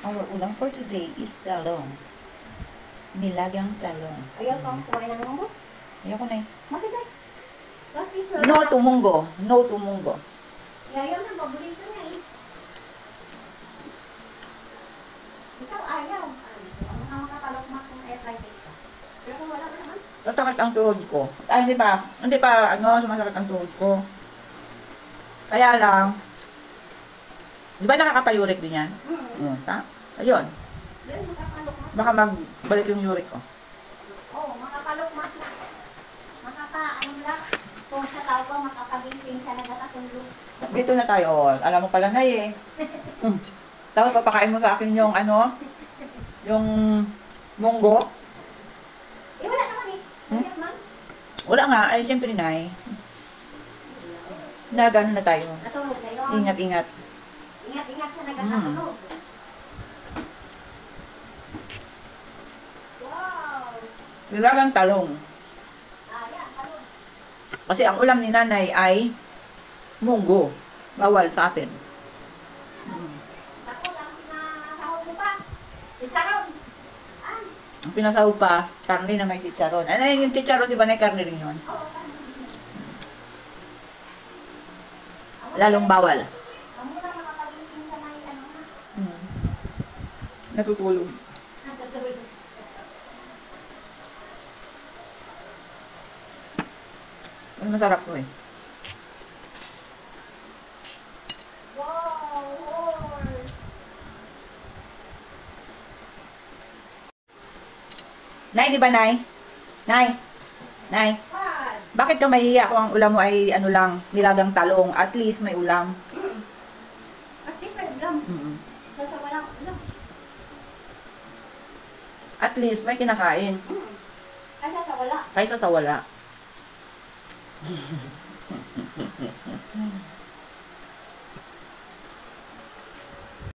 Our ulam for today is talong. Nilagang talong. Ayaw kang kumain ng munggo? Ayoko na eh. Bakit ay? Bakit? No to munggo. No to munggo. Ayaw na, paborito na eh. Ikaw ayaw. Ang mga makatalokmak kung airfryer ka. Pero kung wala ka naman. Sasakit ang tuhod ko. Ay, hindi pa. Hindi pa, sumasakit ang tuhod ko. Kaya lang, di ba nakakapayurik din yan? Ayun. Yan, makatalokmak. Baka magbalik yung uric ko. Oo, makatalokmak na. Ano lang. Kung sa tao ko, makapagising sa nagkakatulog. Dito na tayo. Alam mo pala na eh. Tapos papakain mo sa akin yung yung munggo. Eh, wala naman eh. Nandiyan man. Wala nga. Ay, siyempre na eh. Nagano na tayo. Natulog na yun. Ingat-ingat. Ingat-ingat sa nagkakatulog. Wow! Nilagang talong. Yan, talong. Kasi ang ulam ni nanay ay munggo. Bawal sa atin. Ako lang na sahog mo pa. Chicharon. Ang pinasaw pa, karne na may chicharon. Ano yung chicharon, di ba na karne rin yun? Oo. Lalong bawal. Ang muna makapagising sa may na. Natutulog. Natutulog. Mas masarap to eh. Wow! Nay, di ba Nay? Nay? Nay? What? Bakit ka mahihiya kung ang ulam mo ay lang, nilagang talong? At least may ulam. At least may ulam. Sa walang ulam. At least may kinakain. Kaysa sa wala. Kaysa sa wala.